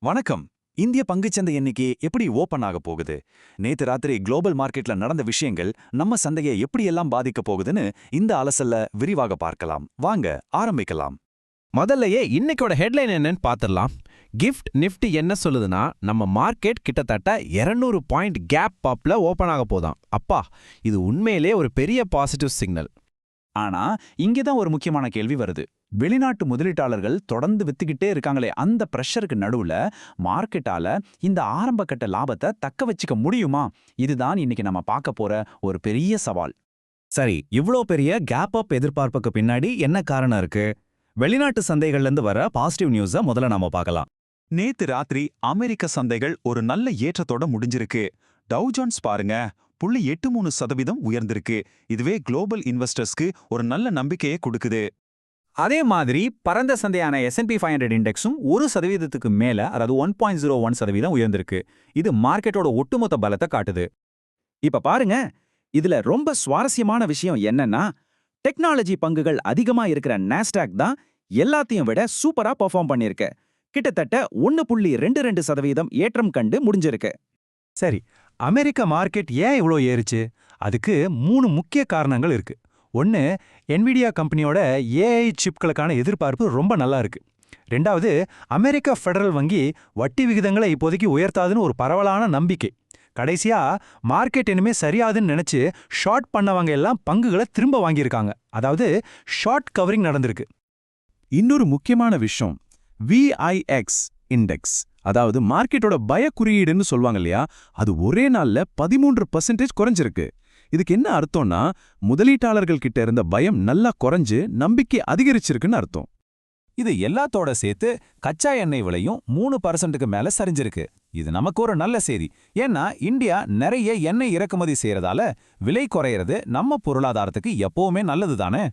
வணக்கம். இந்திய பங்குச்சந்தை இன்னைக்கு எப்படி ஓபன் ஆக போகுது? நேத்து ராத்திரி குளோபல் மார்க்கெட்ல நடந்த விஷயங்கள் நம்ம சந்தையை எப்படியெல்லாம் பாதிக்க போகுதுன்னு இந்த அலசல்ல விரிவாக பார்க்கலாம். வாங்க ஆரம்பிக்கலாம். முதல்லயே இன்னைக்கோட ஹெட்லைன் என்னன்னு பார்த்துடலாம். கிஃப்ட் நிஃப்டி என்ன சொல்லுதுன்னா, நம்ம மார்க்கெட் கிட்டத்தட்ட 200 பாயிண்ட் கேப் அப்ல ஓபன் ஆக போதாம். அப்பா, இது உண்மையிலே ஒரு பெரிய பாசிட்டிவ் சிக்னல். ஆனா இங்கதான் ஒரு முக்கியமான கேள்வி வருது. வெளிநாட்டு முதலீட்டாளர்கள் தொடர்ந்து வித்துக்கிட்டே இருக்காங்களே, அந்த பிரஷருக்கு நடுவுல மார்க்கெட்டால இந்த ஆரம்பகட்ட லாபத்தை தக்க வச்சுக்க முடியுமா? இதுதான் இன்னைக்கு நம்ம பார்க்க போற ஒரு பெரிய சவால். சரி, இவ்ளோ பெரிய கேப் அப் எதிர்பார்ப்புக்கு பின்னாடி என்ன காரணம் இருக்கு? வெளிநாட்டு சந்தைகள்ல இருந்து வர பாசிட்டிவ் நியூஸ முதல்ல நாம பார்க்கலாம். நேத்து ராத்திரி அமெரிக்க சந்தைகள் ஒரு நல்ல ஏற்றத்தோட முடிஞ்சிருக்கு. டவ் ஜோன்ஸ் பாருங்க, 0.83% உயர்ந்திருக்கு. இதுவே குளோபல் இன்வெஸ்டர்ஸ்க்கு ஒரு நல்ல நம்பிக்கையை கொடுக்குது. அதே மாதிரி பரந்த சந்தையான S&P 500 இண்டெக்ஸும் 1% மேல, அதாவது 1.01% உயர்ந்திருக்கு. இது மார்க்கெட்டோட ஒட்டுமொத்த பலத்தை காட்டுது. இப்ப பாருங்க, இதுல ரொம்ப சுவாரஸ்யமான விஷயம் என்னன்னா, டெக்னாலஜி பங்குகள் அதிகமா இருக்கிற நாஸ்டாக் தான் எல்லாத்தையும் விட சூப்பரா பெர்ஃபார்ம் பண்ணிருக்கு. கிட்டத்தட்ட 1.22% ஏற்றம் கண்டு முடிஞ்சிருக்கு. சரி, அமெரிக்க மார்க்கெட் ஏன் இவ்ளோ ஏறுச்சு? அதுக்கு 3 முக்கிய காரணங்கள் இருக்கு. ஒன்னு, என்விடியா கம்பெனியோட AI சிப்களுக்கான எதிர்பார்ப்பு ரொம்ப நல்லா இருக்கு. ரெண்டாவது, அமெரிக்க ஃபெடரல் வங்கி வட்டி விகிதங்களை இப்போதைக்கு உயர்த்தாதுன்னு ஒரு பரவலான நம்பிக்கை. கடைசியா, மார்க்கெட் இனிமே சரியாதுன்னு நினைச்சு ஷார்ட் பண்ணவங்க எல்லாம் பங்குகளை திரும்ப வாங்கியிருக்காங்க. அதாவது ஷார்ட் கவரிங் நடந்திருக்கு. இன்னொரு முக்கியமான விஷயம், VIX இண்டெக்ஸ், அதாவது மார்க்கெட்டோட பய குறியீடுன்னு சொல்வாங்க இல்லையா, அது ஒரே நாள்ல 13% குறைஞ்சிருக்கு. இதுக்கு என்ன அர்த்தம்னா, முதலீட்டாளர்கள் கிட்ட இருந்த பயம் நல்லா குறைஞ்சு நம்பிக்கை அதிகரிச்சிருக்குன்னு அர்த்தம். இது எல்லாத்தோட சேர்த்து கச்சா எண்ணெய் விலையும் 3%க்கு மேல சரிஞ்சிருக்கு. இது நமக்கு ஒரு நல்ல செய்தி. ஏன்னா இந்தியா நிறைய எண்ணெய் இறக்குமதி செய்யறதால விலை குறையிறது நம்ம பொருளாதாரத்துக்கு எப்பவுமே நல்லது தானே.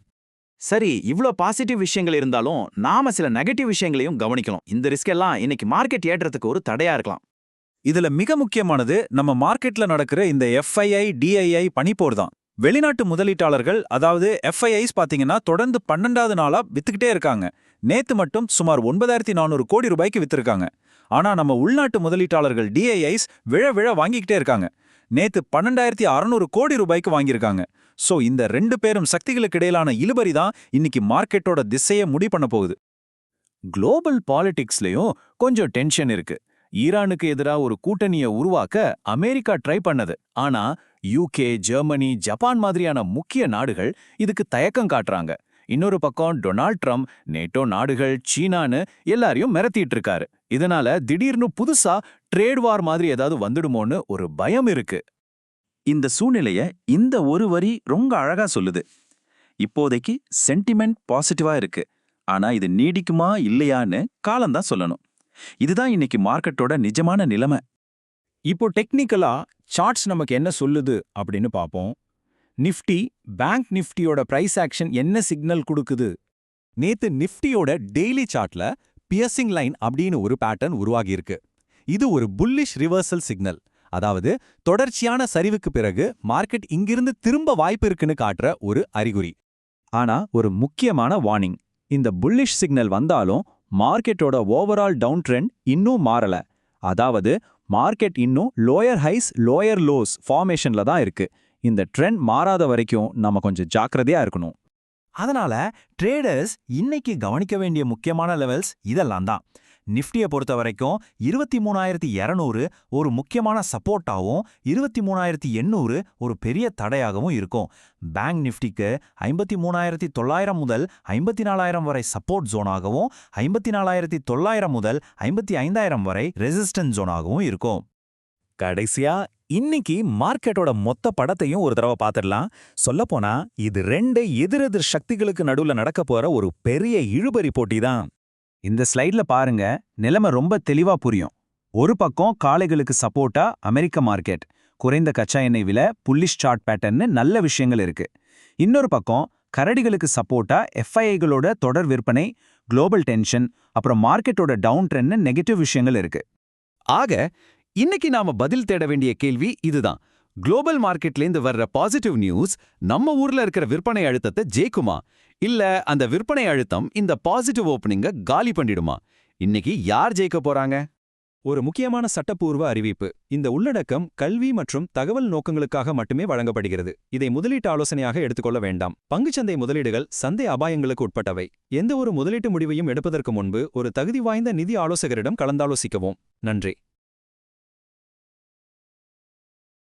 சரி, இவ்ளோ பாசிட்டிவ் விஷயங்கள் இருந்தாலும் நாம சில நெகட்டிவ் விஷயங்களையும் கவனிக்கணும். இந்த ரிஸ்க் எல்லாம் இன்னைக்கு மார்க்கெட் ஏற்றத்துக்கு ஒரு தடையா இருக்கலாம். இதுல மிக முக்கியமானது நம்ம மார்க்கெட்ல நடக்கிற இந்த FII, DII பனிப்போர் தான். வெளிநாட்டு முதலீட்டாளர்கள், அதாவது FIIs பாத்தீங்கன்னா தொடர்ந்து 12வது நாளா வித்துக்கிட்டே இருக்காங்க. நேத்து மட்டும் சுமார் 9,400 கோடி ரூபாய்க்கு வித்திருக்காங்க. ஆனா நம்ம உள்நாட்டு முதலீட்டாளர்கள் DIIs விழ விழ வாங்கிக்கிட்டே இருக்காங்க. நேத்து 12,600 கோடி ரூபாய்க்கு வாங்கியிருக்காங்க. சோ இந்த 2 பேரும் சக்திகளுக்கு இடையிலான இழுபறி தான் இன்னைக்கு மார்க்கெட்டோட திசையை முடி பண்ண போகுது. குளோபல் பாலிடிக்ஸ்லயும் கொஞ்சம் டென்ஷன் இருக்கு. ஈரானுக்கு எதிராக ஒரு கூட்டணியை உருவாக்க அமெரிக்கா ட்ரை பண்ணது. ஆனா UK, ஜெர்மனி, ஜப்பான் மாதிரியான முக்கிய நாடுகள் இதுக்கு தயக்கம் காட்டுறாங்க. இன்னொரு பக்கம் டொனால்ட் ட்ரம்ப் நேட்டோ நாடுகள், சீனான்னு எல்லாரையும் மிரட்டிட்டு இருக்காரு. இதனால திடீர்னு புதுசா ட்ரேட் வார் மாதிரி ஏதாவது வந்துடுமோன்னு ஒரு பயம் இருக்கு. இந்த சூழ்நிலைய இந்த ஒரு வரி ரொம்ப அழகா சொல்லுது. இப்போதைக்கு சென்டிமெண்ட் பாசிட்டிவா இருக்கு. ஆனா இது நீடிக்குமா இல்லையான்னு காலம்தான் சொல்லணும். இதுதான் இன்னைக்கு மார்க்கெட்டோட நிஜமான நிலைமை. இப்போ டெக்னிக்கலா சார்ட்ஸ் நமக்கு என்ன சொல்லுது அப்படின்னு பார்ப்போம். நிஃப்டி, பேங்க் நிஃப்டியோட பிரைஸ் ஆக்ஷன் என்ன சிக்னல் கொடுக்குது? நேத்து நிஃப்டியோட டெய்லி சார்ட்ல பியர்சிங் லைன் அப்படின்னு ஒரு பேட்டர்ன் உருவாகியிருக்கு. இது ஒரு புல்லிஷ் ரிவர்சல் சிக்னல். அதாவது தொடர்ச்சியான சரிவுக்கு பிறகு மார்க்கெட் இங்கிருந்து திரும்ப வாய்ப்பு இருக்குன்னு காட்டுற ஒரு அறிகுறி. ஆனா ஒரு முக்கியமான வார்னிங், இந்த புல்லிஷ் சிக்னல் வந்தாலும் மார்க்கெட்டோட ஓவரால் டவுன் ட்ரெண்ட் இன்னும் மாறல. அதாவது மார்க்கெட் இன்னும் லோயர் ஹைஸ் லோயர் லோஸ் ஃபார்மேஷன்ல தான் இருக்கு. இந்த ட்ரெண்ட் மாறாத வரைக்கும் நம்ம கொஞ்சம் ஜாக்கிரதையா இருக்கணும். அதனால ட்ரேடர்ஸ் இன்னைக்கு கவனிக்க வேண்டிய முக்கியமான லெவல்ஸ் இதெல்லாம் தான். நிஃப்டியை பொறுத்த வரைக்கும் 23,200 ஒரு முக்கியமான சப்போர்ட்டாகவும் 23,800 ஒரு பெரிய தடையாகவும் இருக்கும். பேங்க் நிஃப்டிக்கு 53,900 முதல் 54,000 வரை சப்போர்ட் ஜோனாகவும் 54,900 முதல் 55,000 வரை ரெசிஸ்டன்ஸ் ஜோனாகவும் இருக்கும். கடைசியா இன்னைக்கு மார்க்கெட்டோட மொத்த படத்தையும் ஒரு தடவை பார்த்துடலாம். சொல்லப்போனா இது 2 எதிரெதிர் சக்திகளுக்கு நடுவுல நடக்க போற ஒரு பெரிய இழுபறி போட்டி தான். இந்த ஸ்லைட்ல பாருங்க, நிலைமை ரொம்ப தெளிவா புரியும். ஒரு பக்கம் காளைகளுக்கு சப்போர்ட்டா அமெரிக்க மார்க்கெட், குறைந்த கச்சா எண்ணெய் விலை, புல்லிஷ் சார்ட் பேட்டர்ன்னு நல்ல விஷயங்கள் இருக்கு. இன்னொரு பக்கம் கரடிகளுக்கு சப்போர்ட்டா FIIகளோட தொடர் விற்பனை, குளோபல் டென்ஷன், அப்புறம் மார்க்கெட்டோட டவுன் ட்ரெண்ட்னு நெகட்டிவ் விஷயங்கள் இருக்கு. ஆக இன்னைக்கு நாம பதில் தேட வேண்டிய கேள்வி இதுதான். குளோபல் மார்க்கெட்லேருந்து வர்ற பாசிட்டிவ் நியூஸ் நம்ம ஊர்ல இருக்கிற விற்பனை அழுத்தத்தை ஜெயிக்குமா, இல்ல அந்த விற்பனை அழுத்தம் இந்த பாசிட்டிவ் ஓப்பனிங்க காலி பண்ணிடுமா? இன்னைக்கு யார் ஜெயிக்க போறாங்க? ஒரு முக்கியமான சட்டப்பூர்வ அறிவிப்பு. இந்த உள்ளடக்கம் கல்வி மற்றும் தகவல் நோக்கங்களுக்காக மட்டுமே வழங்கப்படுகிறது. இதை முதலீட்டு ஆலோசனையாக எடுத்துக்கொள்ள வேண்டாம். பங்குச்சந்தை முதலீடுகள் சந்தை அபாயங்களுக்கு உட்பட்டவை. எந்த ஒரு முதலீட்டு முடிவையும் எடுப்பதற்கு முன்பு ஒரு தகுதி வாய்ந்த நிதி ஆலோசகரிடம் கலந்தாலோசிக்கவும். நன்றி.